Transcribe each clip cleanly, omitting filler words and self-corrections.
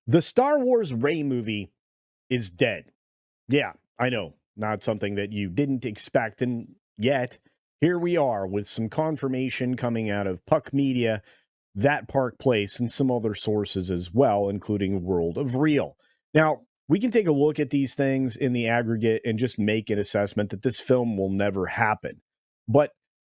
The Star Wars Rey movie is dead. Yeah, I know. Not something that you didn't expect, and yet here we are with some confirmation coming out of Puck Media, that Park Place, and some other sources as well, including World of Real. Now, we can take a look at these things in the aggregate and just make an assessment that this film will never happen. But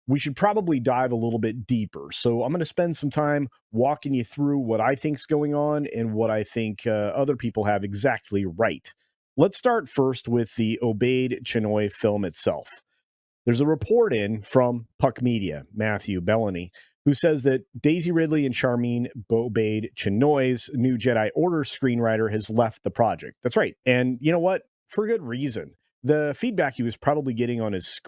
we should probably dive a little bit deeper. So I'm going to spend some time walking you through what I think's going on and what I think other people have exactly right. Let's start first with the Obeyed Chinoy film itself. There's a report in from Puck Media, Matthew Bellany, who says that Daisy Ridley and Charmin Obaid Chinoy's new Jedi Order screenwriter has left the project. That's right. And you know what? For good reason. The feedback he was probably getting on his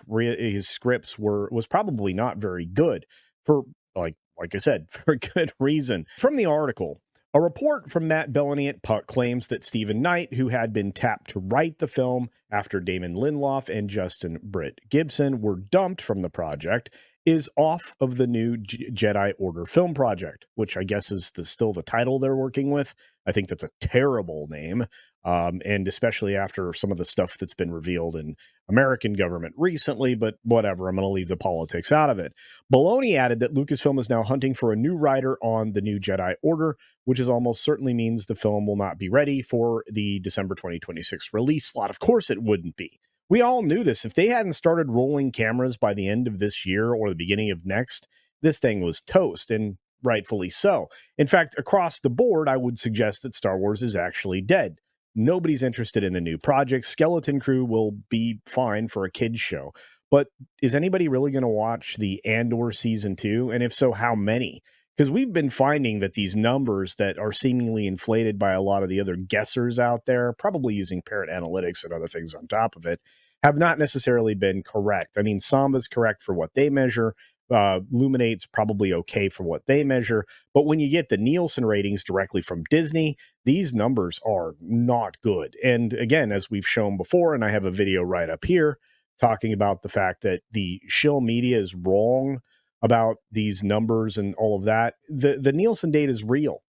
scripts was probably not very good for like I said, for good reason. From the article, a report from Matt Bellany at Puck claims that Stephen Knight, who had been tapped to write the film after Damon Lindelof and Justin Britt Gibson were dumped from the project, is off of the new Jedi Order film project, which I guess is still the title they're working with. I think that's a terrible name, and especially after some of the stuff that's been revealed in American government recently, but whatever, I'm going to leave the politics out of it. Baloney added that Lucasfilm is now hunting for a new writer on the new Jedi Order, which is almost certainly means the film will not be ready for the December 2026 release slot. Of course it wouldn't be. We all knew this. If they hadn't started rolling cameras by the end of this year or the beginning of next, this thing was toast, and rightfully so. In fact, across the board, I would suggest that Star Wars is actually dead. Nobody's interested in the new project. Skeleton Crew will be fine for a kids show. But is anybody really going to watch the Andor season 2? And if so, how many? Because we've been finding that these numbers that are seemingly inflated by a lot of the other guessers out there, probably using parrot analytics and other things on top of it, have not necessarily been correct. I mean, Samba's correct for what they measure. Luminate's probably okay for what they measure. But when you get the Nielsen ratings directly from Disney, these numbers are not good. And again, as we've shown before, and I have a video right up here talking about the fact that the shill media is wrong about these numbers and all of that. The Nielsen data is real.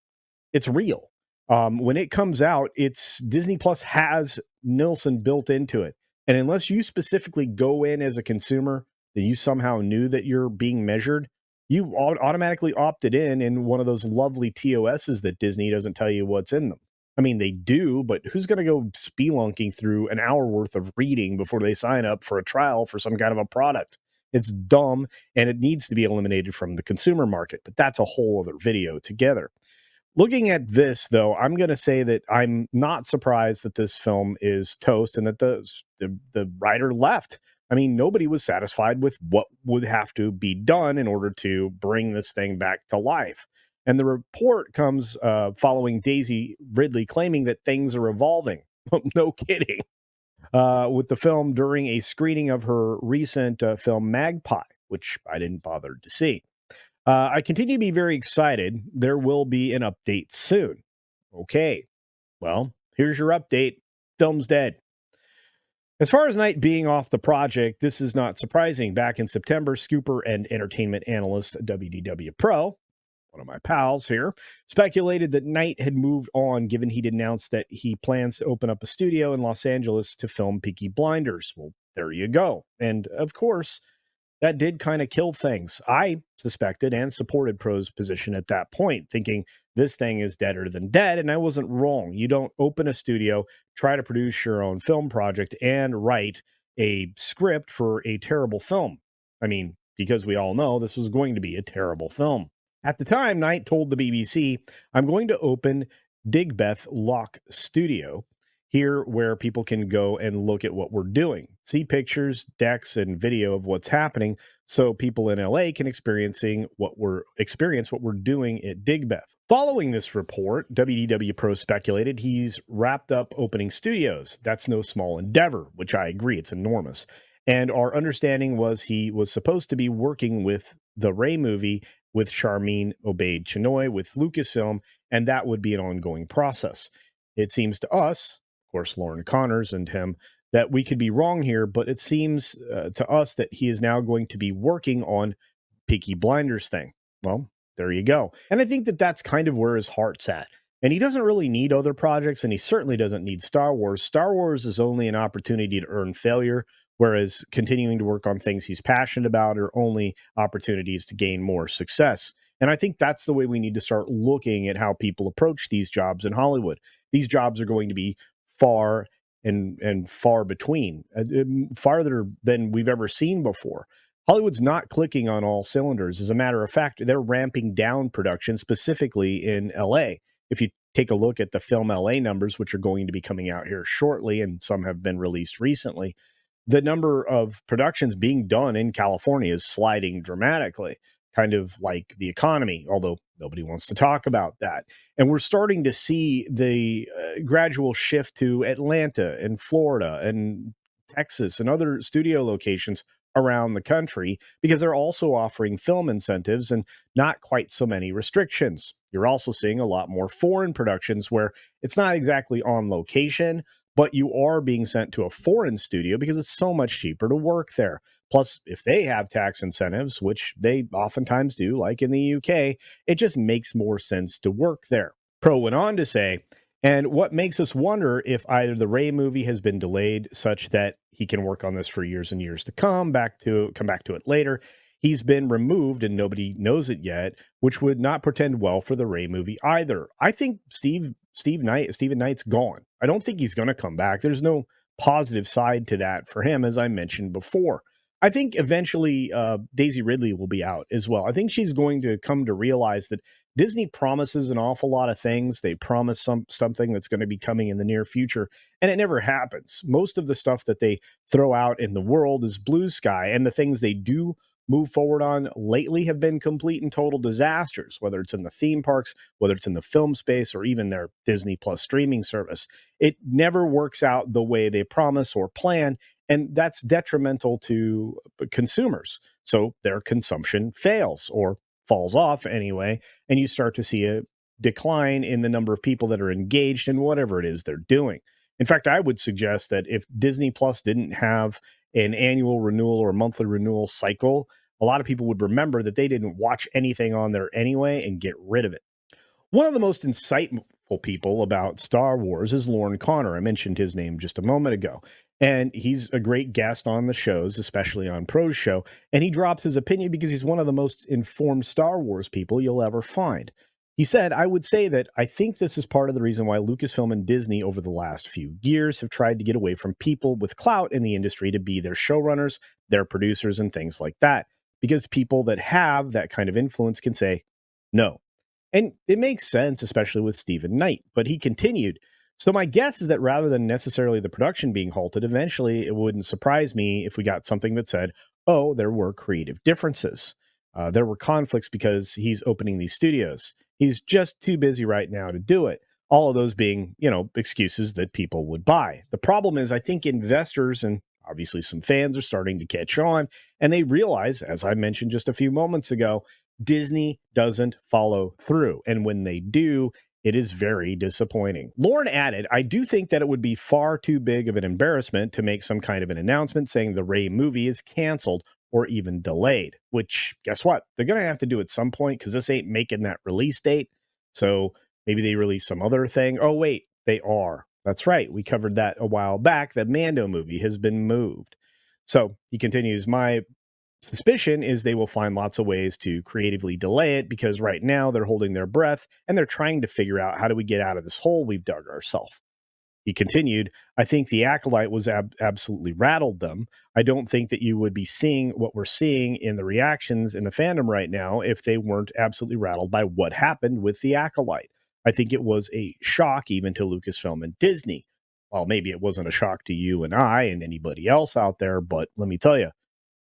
It's real. When it comes out, it's Disney Plus has Nielsen built into it. And unless you specifically go in as a consumer that you somehow knew that you're being measured, you automatically opted in one of those lovely TOSs that Disney doesn't tell you what's in them. I mean, they do, but who's going to go spelunking through an hour worth of reading before they sign up for a trial for some kind of a product? It's dumb, and it needs to be eliminated from the consumer market, but that's a whole other video together. Looking at this, though, I'm going to say that I'm not surprised that this film is toast and that the writer left. I mean, nobody was satisfied with what would have to be done in order to bring this thing back to life. And the report comes following Daisy Ridley claiming that things are evolving. No kidding. With the film during a screening of her recent film Magpie, which I didn't bother to see. I continue to be very excited. There will be an update soon. Okay, well, here's your update. Film's dead. As far as Knight being off the project, this is not surprising. Back in September, Scooper and entertainment analyst WDW Pro, one of my pals here, speculated that Knight had moved on given he'd announced that he plans to open up a studio in Los Angeles to film Peaky Blinders. Well, there you go. And of course, that did kind of kill things. I suspected and supported Pro's position at that point, thinking this thing is deader than dead, and I wasn't wrong. You don't open a studio, try to produce your own film project, and write a script for a terrible film. I mean, because we all know this was going to be a terrible film. At the time, Knight told the BBC, I'm going to open Digbeth Lock Studio here where people can go and look at what we're doing, see pictures, decks, and video of what's happening so people in LA can experience what we're doing at Digbeth. Following this report, WDW Pro speculated he's wrapped up opening studios. That's no small endeavor, which I agree, it's enormous. And our understanding was he was supposed to be working with the Rey movie with Charmin Obaid Chinoy with Lucasfilm, and that would be an ongoing process. It seems to us, of course, Lauren Connors and him, that we could be wrong here, but it seems to us that he is now going to be working on Peaky Blinders thing. Well, there you go. And I think that that's kind of where his heart's at. And he doesn't really need other projects, and he certainly doesn't need Star Wars. Star Wars is only an opportunity to earn failure, whereas continuing to work on things he's passionate about are only opportunities to gain more success. And I think that's the way we need to start looking at how people approach these jobs in Hollywood. These jobs are going to be far and far between, farther than we've ever seen before. Hollywood's not clicking on all cylinders. As a matter of fact, they're ramping down production, specifically in LA. If you take a look at the Film LA numbers, which are going to be coming out here shortly, and some have been released recently, the number of productions being done in California is sliding dramatically, kind of like the economy, although nobody wants to talk about that. And we're starting to see the gradual shift to Atlanta and Florida and Texas and other studio locations around the country because they're also offering film incentives and not quite so many restrictions. You're also seeing a lot more foreign productions where it's not exactly on location, but you are being sent to a foreign studio because it's so much cheaper to work there. Plus, if they have tax incentives, which they oftentimes do, like in the UK, it just makes more sense to work there. Pro went on to say, and what makes us wonder if either the Ray movie has been delayed such that he can work on this for years and years to come back to it later. He's been removed and nobody knows it yet, which would not portend well for the Ray movie either. I think Stephen Knight's gone. I don't think he's going to come back. There's no positive side to that for him, as I mentioned before. I think eventually Daisy Ridley will be out as well. I think she's going to come to realize that Disney promises an awful lot of things. They promise something that's going to be coming in the near future, and it never happens. Most of the stuff that they throw out in the world is blue sky, and the things they do move forward on lately have been complete and total disasters, whether it's in the theme parks, whether it's in the film space, or even their Disney Plus streaming service. It never works out the way they promise or plan, and that's detrimental to consumers. So their consumption fails or falls off anyway, and you start to see a decline in the number of people that are engaged in whatever it is they're doing. In fact, I would suggest that if Disney Plus didn't have an annual renewal or monthly renewal cycle, a lot of people would remember that they didn't watch anything on there anyway and get rid of it. One of the most insightful people about Star Wars is Lorne Connor. I mentioned his name just a moment ago. And he's a great guest on the shows, especially on Pro's show. And he drops his opinion because he's one of the most informed Star Wars people you'll ever find. He said, I would say that I think this is part of the reason why Lucasfilm and Disney over the last few years have tried to get away from people with clout in the industry to be their showrunners, their producers, and things like that. Because people that have that kind of influence can say, no. And it makes sense, especially with Stephen Knight. But he continued, so my guess is that rather than necessarily the production being halted, eventually it wouldn't surprise me if we got something that said, oh, there were creative differences. There were conflicts because he's opening these studios. He's just too busy right now to do it. All of those being, excuses that people would buy. The problem is, I think investors and obviously some fans are starting to catch on, and they realize, as I mentioned just a few moments ago, Disney doesn't follow through. And when they do, it is very disappointing. Lauren added, I do think that it would be far too big of an embarrassment to make some kind of an announcement saying the Rey movie is canceled or even delayed, which guess what? They're going to have to do at some point because this ain't making that release date. So maybe they release some other thing. Oh, wait, they are. That's right. We covered that a while back. The Mando movie has been moved. So he continues, my suspicion is they will find lots of ways to creatively delay it because right now they're holding their breath and they're trying to figure out how do we get out of this hole we've dug ourselves. He continued, I think the Acolyte was absolutely rattled them. I don't think that you would be seeing what we're seeing in the reactions in the fandom right now if they weren't absolutely rattled by what happened with the Acolyte. I think it was a shock even to Lucasfilm and Disney. Well, maybe it wasn't a shock to you and I and anybody else out there, but let me tell you,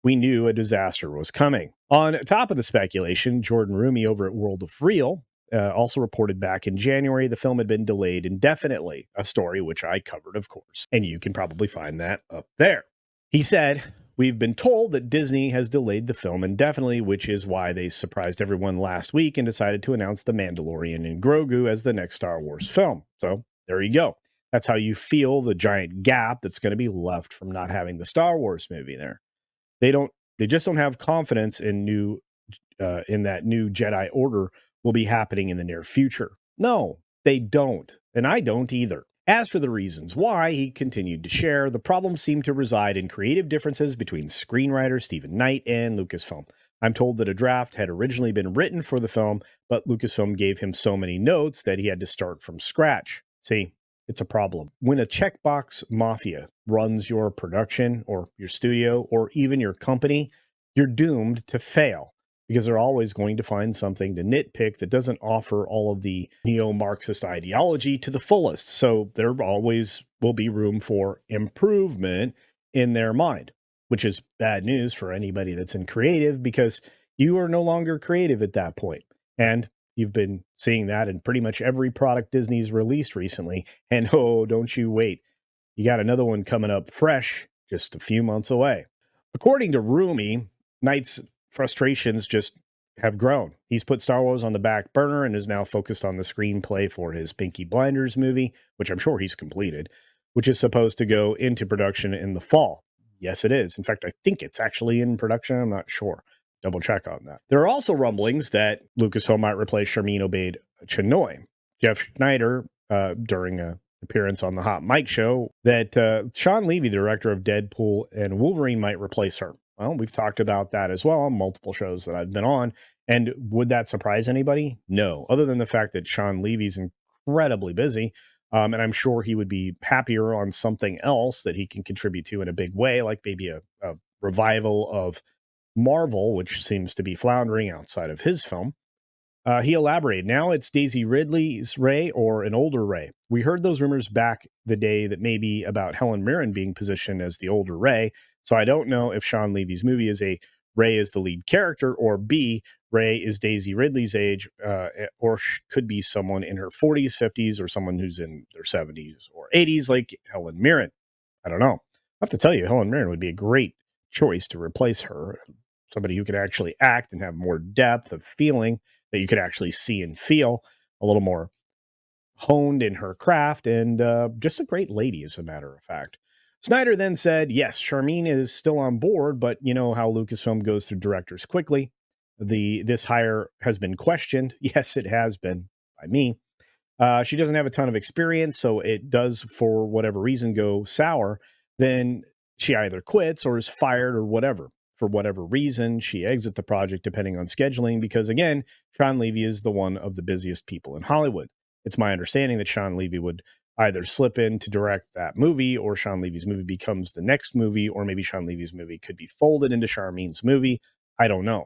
we knew a disaster was coming. On top of the speculation, Jordan Rumi over at World of Real also reported back in January the film had been delayed indefinitely, a story which I covered, of course, and you can probably find that up there. He said, we've been told that Disney has delayed the film indefinitely, which is why they surprised everyone last week and decided to announce The Mandalorian and Grogu as the next Star Wars film. So there you go. That's how you feel the giant gap that's going to be left from not having the Star Wars movie there. They just don't have confidence in that new Jedi Order will be happening in the near future. No, They don't, and I don't either. As for the reasons why, he continued to share, the problem seemed to reside in creative differences between screenwriter Stephen Knight and Lucasfilm. I'm told that a draft had originally been written for the film, but Lucasfilm gave him so many notes that he had to start from scratch. See, it's a problem. When a checkbox mafia runs your production or your studio or even your company, you're doomed to fail because they're always going to find something to nitpick that doesn't offer all of the neo Marxist ideology to the fullest. So there always will be room for improvement in their mind, which is bad news for anybody that's in creative because you are no longer creative at that point. And you've been seeing that in pretty much every product Disney's released recently. And oh, don't you wait. You got another one coming up fresh just a few months away. According to Rumi, Knight's frustrations just have grown. He's put Star Wars on the back burner and is now focused on the screenplay for his Pinky Blinders movie, which I'm sure he's completed, which is supposed to go into production in the fall. Yes, it is. In fact, I think it's actually in production. I'm not sure. Double check on that. There are also rumblings that Lucasfilm might replace Sharmeen Obaid Chinoy. Jeff Schneider, during a appearance on the Hot Mic show, that Sean Levy, the director of Deadpool and Wolverine, might replace her. Well, we've talked about that as well on multiple shows that I've been on. And would that surprise anybody? No, other than the fact that Sean Levy's incredibly busy. And I'm sure he would be happier on something else that he can contribute to in a big way, like maybe a revival of Marvel, which seems to be floundering outside of his film. He elaborated. Now it's Daisy Ridley's Rey or an older Rey. We heard those rumors back the day that maybe about Helen Mirren being positioned as the older Rey. So I don't know if Sean Levy's movie is a Rey is the lead character or B, Rey is Daisy Ridley's age or could be someone in her 40s, 50s, or someone who's in their 70s or 80s like Helen Mirren. I don't know. I have to tell you, Helen Mirren would be a great choice to replace her. Somebody who could actually act and have more depth of feeling that you could actually see and feel, a little more honed in her craft, and just a great lady, as a matter of fact. Snyder then said, yes, Charmine is still on board, but you know how Lucasfilm goes through directors quickly. This hire has been questioned. Yes, it has been by me. She doesn't have a ton of experience, so it does, for whatever reason, go sour. Then she either quits or is fired or whatever. For whatever reason, she exits the project depending on scheduling because, again, Sean Levy is the one of the busiest people in Hollywood. It's my understanding that Sean Levy would either slip in to direct that movie or Sean Levy's movie becomes the next movie, or maybe Sean Levy's movie could be folded into Charmine's movie. I don't know.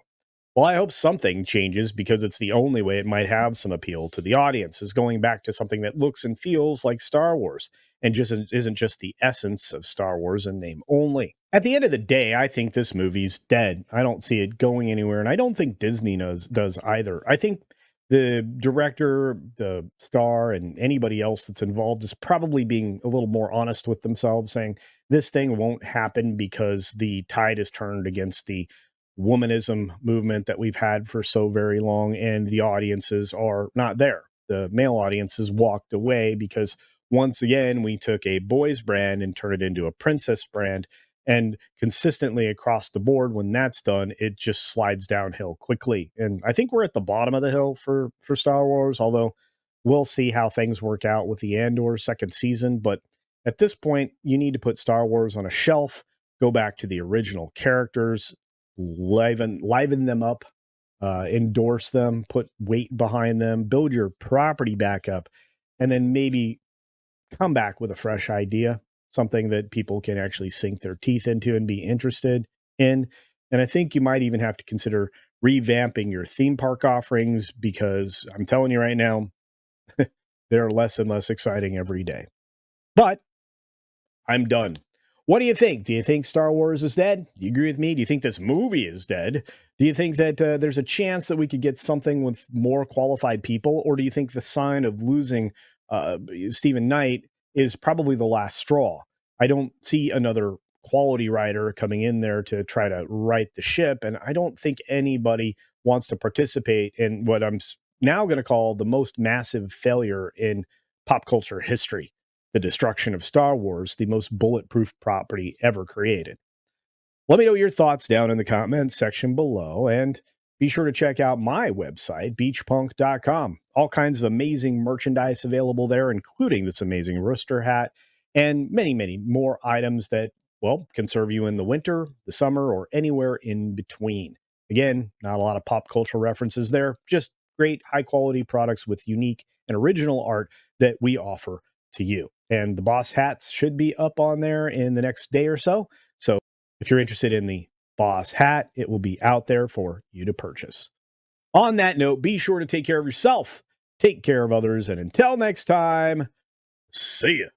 Well, I hope something changes because it's the only way it might have some appeal to the audience, is going back to something that looks and feels like Star Wars and just isn't just the essence of Star Wars in name only. At the end of the day, I think this movie's dead. I don't see it going anywhere, and I don't think Disney does either. I think the director, the star, and anybody else that's involved is probably being a little more honest with themselves, saying this thing won't happen because the tide is turned against the womanism movement that we've had for so very long, and the audiences are not there. The male audiences walked away because once again we took a boys brand and turned it into a princess brand, and consistently across the board, when that's done, it just slides downhill quickly. And I think we're at the bottom of the hill for Star Wars, although we'll see how things work out with the Andor second season. But at this point, you need to put Star Wars on a shelf, go back to the original characters, liven them up, endorse them, put weight behind them, build your property back up, and then maybe come back with a fresh idea, something that people can actually sink their teeth into and be interested in. And I think you might even have to consider revamping your theme park offerings, because I'm telling you right now, they're less and less exciting every day. But I'm done. What do you think? Do you think Star Wars is dead? Do you agree with me? Do you think this movie is dead? Do you think that there's a chance that we could get something with more qualified people? Or do you think the sign of losing Stephen Knight is probably the last straw? I don't see another quality writer coming in there to try to right the ship. And I don't think anybody wants to participate in what I'm now going to call the most massive failure in pop culture history: the destruction of Star Wars, the most bulletproof property ever created. Let me know your thoughts down in the comments section below. And be sure to check out my website, beachpunk.com. All kinds of amazing merchandise available there, including this amazing rooster hat and many, many more items that, well, can serve you in the winter, the summer, or anywhere in between. Again, not a lot of pop culture references there, just great high quality products with unique and original art that we offer to you. And the Boss hats should be up on there in the next day or so. So if you're interested in the Boss hat, it will be out there for you to purchase. On that note, be sure to take care of yourself, take care of others, and until next time, see ya.